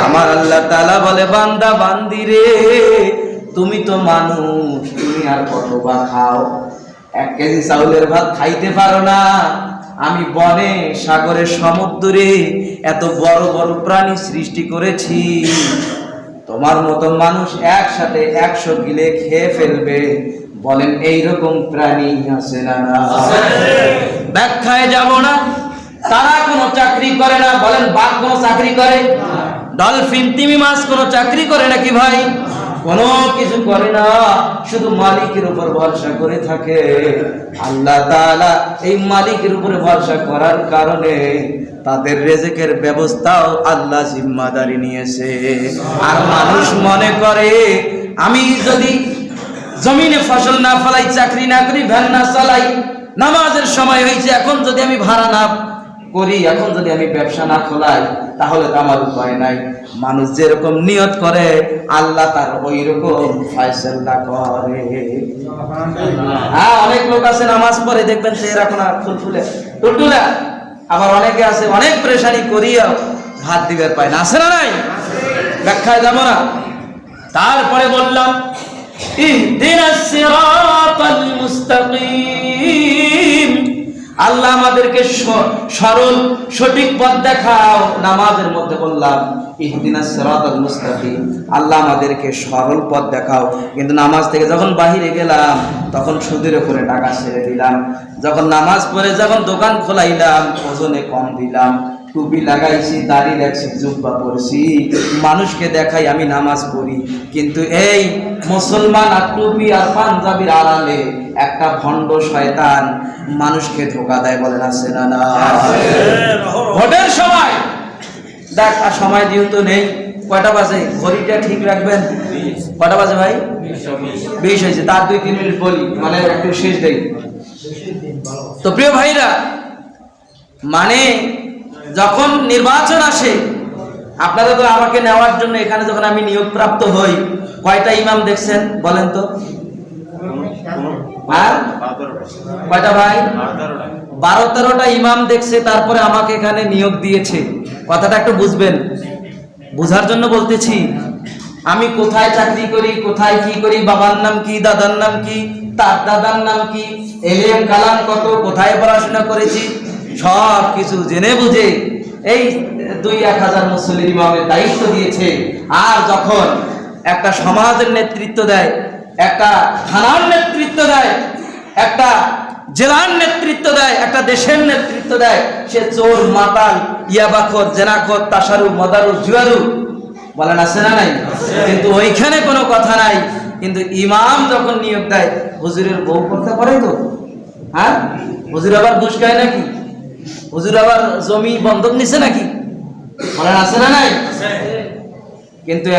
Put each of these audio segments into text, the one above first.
আমার আল্লাহ তাআলা বলে, বান্দা বান্দি রে, তুমি তো মানুষ, তুমি আর কতবা খাও? 1 কেজি চাউলের ভাত খাইতে পারো না? আমি বনে, সাগরে, সমুদ্রে এত বড় বড় প্রাণী সৃষ্টি করেছি, তোমার মতো মানুষ একসাথে 100 গিলে খেয়ে ফেলবে। বলেন এইরকম প্রাণী আছে না? ব্যাখ্যায় যাব না। তারা কোনো চাকরি করে না। বলেন বাঘ কোনো চাকরি করে? ডলফিন, তিমি মাছ কোনো চাকরি করে নাকি ভাই? কোনো কিছু করে না, শুধু মালিকের উপর ভরসা করে থাকে। আল্লাহ তাআলা এই মালিকের উপরে ভরসা করার কারণে তাদের রিজিকের ব্যবস্থাও আল্লাহ জিম্মাদারি নিয়েছে। আর মানুষ মনে করে আমি যদি জমিনে ফসল না ফলাই, চাকরি না করি, ভ্যান না চালাই, নামাজের সময় হয়েছে, এখন যদি আমি ভাড়া না করি, এখন যদি আমি ব্যবসা না খোলাই, তাহলে তো আমার উপায় নাই। মানুষ যেরকম নিয়ত করে আল্লাহ তার ওই রকম ফয়সালা করে। হ্যাঁ, অনেক লোক আছে নামাজ পড়ে দেখবেন চেহারা কোনা ফুলফুলে টুলটুলা, আবার অনেকে আছে অনেক পরেশানি করিয়া ভাত দিবার পায় না। আছে না নাই? ব্যাখ্যায় যাব না। তারপরে বললাম, ইহদিনাস সিরাতাল মুস্তাকিম, আল্লাহ আমাদেরকে সরল সঠিক পথ দেখাও। নামাজের মধ্যে বললাম ইহদিনাস সিরাতাল মুস্তাকিম, আল্লাহ আমাদেরকে সরল পথ দেখাও। কিন্তু নামাজ থেকে যখন বাহিরে গেলাম তখন সুদের উপরে টাকা ছেড়ে দিলাম। যখন নামাজ পড়ে যখন দোকান খোলাইলাম, ওজনে কম দিলাম। টুপি লাগাইছি, দাড়ি রাখছি, জুব্বা পরছি, মানুষকে দেখাই আমি নামাজ পড়ি। কিন্তু এই মুসলমান আর টুপি আর পাঞ্জাবির আড়ালে একটা ভণ্ড শয়তান মানুষকে ধোঁকা দেয়। বলেন আছে না? না। ভোটের সময় দেখ, আর সময় যেহেতু নেই, কয়টা বাজে? ঘড়িটা ঠিক রাখবেন। কয়টা বাজে ভাই? 20 হয়েছে। তার 2-3 মিনিট বলি, মানে একটু শেষ দেই। তো প্রিয় ভাইরা, মানে যখন নির্বাচন আসে, আপনারা তো আমাকে নেওয়ার জন্য এখানে যখন আমি নিয়োগ প্রাপ্ত হই, কয়টা ইমাম দেখছেন বলেন তো? আর কয়টা ভাই? 12-13টা ইমাম দেখছে, তারপরে আমাকে এখানে নিয়োগ দিয়েছে। কথাটা একটু বুঝবেন, বুঝার জন্য বলতেছি। আমি কোথায় চাকরি করি, কোথায় কি করি, বাবার নাম কি, দাদার নাম কি, তার দাদার নাম কি, এলিম কালাম কত, কোথায় পড়াশোনা করেছি, সব কিছু জেনে বুঝে এই 2-1000 মুসল্লির ইমামের দায়িত্ব দিয়েছে। আর যখন একটা সমাজের নেতৃত্ব দেয়, একটা থানার নেতৃত্ব দেয়, একটা জেলার নেতৃত্ব দেয়, একটা দেশের নেতৃত্ব দেয়, সে চোর, মাতাল, ইয়াবাখোর, জেনাখোর, তাসারু, মদারু, জুয়ারু, বলেন আছে না নাই? কিন্তু ওইখানে কোনো কথা নাই। কিন্তু ইমাম যখন নিয়োগ দেয়, হুজুরের বউ করতে পারে তো? হ্যাঁ, হুজুর আবার ঘুষ খায় নাকি? হুজুর আবার জমি বন্ধক নিছে নাকি? বলেন আছে না নাই? কিন্তু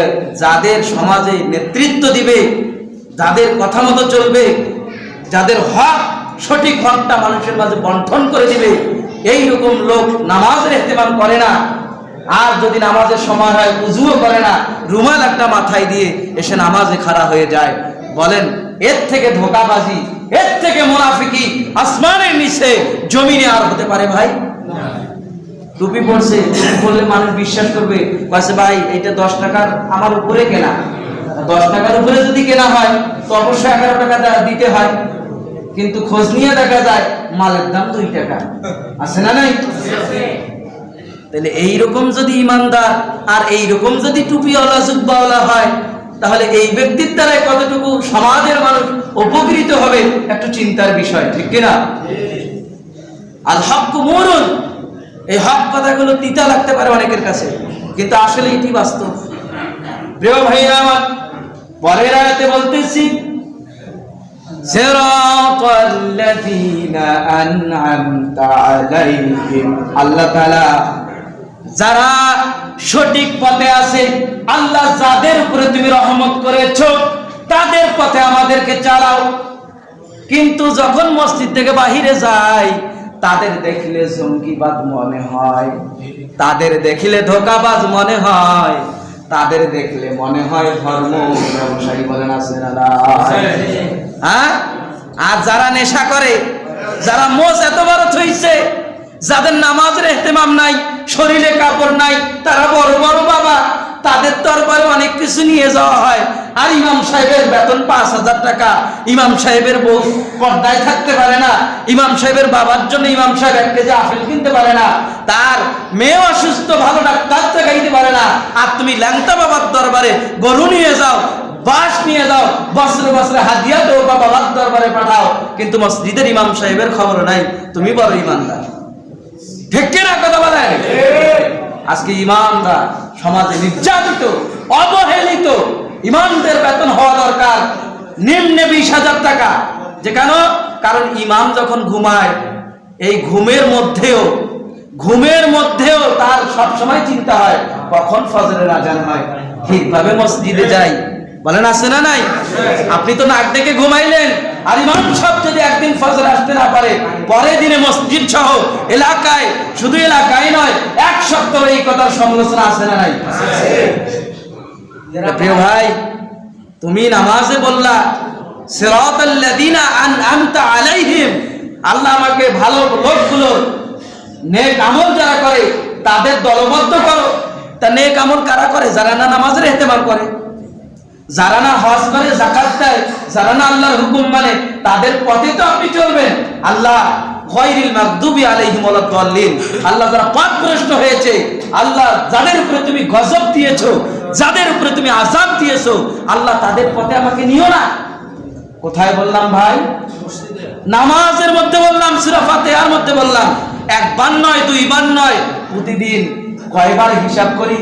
যাদের সমাজে নেতৃত্ব দিবে, যাদের কথা মতো চলবে, যাদের হক, সঠিক হকটা মানুষের মাঝে বন্টন করে দিবে, এইরকম লোক নামাজের ইহতিমাম করে না। আর যদি নামাজের সময় হয় উযুও করে না, রুমাল একটা মাথায় দিয়ে এসে নামাজে খাড়া হয়ে যায়। বলেন এর থেকে ধোঁকাবাজি, এর থেকে মুনাফিকি আসমানের নিচে জমিনে আর হতে পারে ভাই? টুপি পড়ছে, বললে মানুষ বিশ্বাস করবে, বলছে ভাই এটা 10 টাকার আমার উপরে কেনা। 10 টাকার উপরে যদি কেনা হয় তো অবশ্যই 11 টাকা দিতে হয়। কিন্তু খোঁজ নিয়ে দেখা যায় মালের দাম 2 টাকা। আছে না নাই? তাহলে এইরকম যদি ইমানদার আর এইরকম যদি টুপিওয়ালা, জুব্বাওয়ালা হয়, তাহলে এই ব্যক্তির দ্বারা কতটুকু সমাজের মানুষ উপকৃত হবে একটু চিন্তার বিষয়, ঠিক কিনা? আল হক মুরুন, এই হক কথাগুলো তিতা লাগতে পারে অনেকের কাছে, কিন্তু আসলে এটি বাস্তব। প্রিয় ভাইরা আমার, পরের আয়াতে বলতেছি সিরাতাল্লাযীনা আন'আমতা আলাইহিম, আল্লাহ তাআলা যারা সঠিক পথে আছে, আল্লাহ যাদের উপরে তুমি রহমত করেছো তাদের পথে আমাদেরকে চালাও। কিন্তু যখন মসজিদ থেকে বাহিরে যায়, তাদের দেখলে জঙ্গিবাদ মনে হয়, তাদের দেখলে ধোঁকাবাজ মনে হয়, তাদের দেখলে মনে হয় ধর্ম ব্যবসায়ী। বলেন আছে না? হ্যাঁ। আর যারা নেশা করে, যারা মোষ এত বড় থইছে, যাদের নামাজের ইহতিমাম নাই, শরীরে কাপড় নাই, তারা বড় বড় বাবা, তাদের দরবারে অনেক কিছু নিয়ে যাওয়া হয়। আর ইমাম সাহেবের বেতন 5,000 টাকা, ইমাম সাহেবের বউ পর্দায় থাকতে পারে না, ইমাম সাহেবের বাবার জন্য ইমাম সাহেব 1 কেজি আপেল কিনতে পারে না, তার মেয়ে অসুস্থ, ভালো ডাক্তার দেখাইতে পারে না। আর তুমি ল্যাংটা বাবার দরবারে গরু নিয়ে যাও, বাস নিয়ে যাও, বছরে বছরে হাদিয়া তো বাবার দরবারে পাঠাও, কিন্তু মসজিদের ইমাম সাহেবের খবর নাই। তুমি বড় ইমানদার, ঠিক কিনা কথা বলেন? আজকে ইমামরা সমাজে নির্যাতিত, অবহেলিত। ইমামদের বেতন হওয়া দরকার নিম্নে 20,000 টাকা। যে কেন? কারণ ইমাম যখন ঘুমায়, এই ঘুমের মধ্যেও তার সবসময় চিন্তা হয় কখন ফজরের আজান হয়, ঠিকভাবে মসজিদে যাই। বলেন আছে না নাই? আপনি তো নাক ডেকে ঘুমাইলেন, আর ইমাম সাহেব যদি একদিন ফজর আসতে না পারে, পরের দিনে মসজিদ সহ এলাকায়, শুধু এলাকায় নয়, 1 সপ্তাহ এই কথার সমালোচনা আছে না নাই? প্রিয় ভাই, তুমি নামাজে বললা সিরাতাল্লাযিনা আনআমতা আলাইহিম, আল্লাহ আমাকে ভালো লোকগুলো, নেক আমল যারা করে তাদের দলবদ্ধ করো। তা নেক আমল কারা করে? যারা না নামাজের ইহতেমাম করে, যারা না হজ করে, যাকাত দেয়, যারা না আল্লাহর হুকুম মানে, তাদের পথে তো আপনি চলবেন। আল্লাহ গায়রিল মাগদুবি আলাইহিম ওয়ালাদ দাল্লিন, আল্লাহ যারা পথভ্রষ্ট হয়েছে, আল্লাহ যাদের উপরে তুমি গজব দিয়েছো, যাদের উপরে তুমি আযাব দিয়েছো, আল্লাহ তাদের পথে আমাকে নিও না। কোথায় বললাম ভাই? নামাজের মধ্যে বললাম, সূরা ফাতিহার মধ্যে বললাম। 1 বার নয়, 2 বার নয়, প্রতিদিন কয়বার হিসাব করি?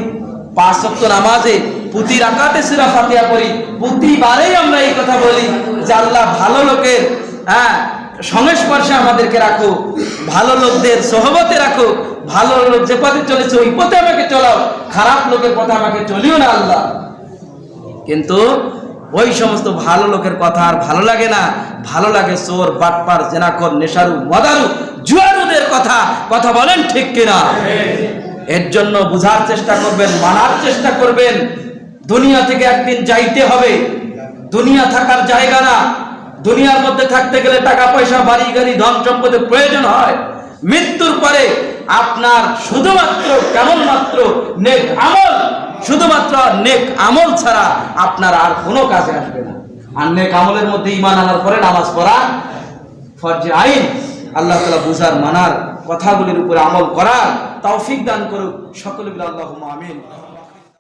5 ওয়াক্ত নামাজে প্রতি রাকাতে সূরা ফাতিহা পড়ি। প্রতিবারেই আমরা এই কথা বলি যে আল্লাহ ভালো লোকের সংস্পর্শে আমাদেরকে রাখো, ভালো লোকদের সোহবতে রাখো, ভালো লোক যে পথে চলেছে ওই পথে আমাকে চলাও, খারাপ লোকের পথে আমাকে চলিও না আল্লাহ। কিন্তু ওই সমস্ত ভালো লোকের কথা আর ভালো লাগে না, ভালো লাগে চোর, বাটপার, জেনাখোর, নেশারু, মদারু, জুয়ারুদের কথা বলেন ঠিক কিনা? এর জন্য বুঝার চেষ্টা করবেন, মানার চেষ্টা করবেন। দুনিয়া থেকে একদিন যাইতে হবে, দুনিয়া থাকার জায়গা না। দুনিয়ার মধ্যে থাকতে গেলে টাকা পয়সা, বাড়ি গাড়ি, ধন সম্পদের প্রয়োজন হয়। মৃত্যুর পরে আপনার শুধুমাত্র কেবলমাত্র নেক আমল, শুধুমাত্র নেক আমল ছাড়া আপনার আর কোনো কাজে আসবে না। আর নেক আমলের মধ্যে ঈমান আনার পরে নামাজ পড়া ফরজে আইন। আল্লাহ তাআলা বুঝার, মানার, কথাগুলির উপরে আমল করার তৌফিক দান করুক। সকলে বলি আল্লাহুম্মা আমিন।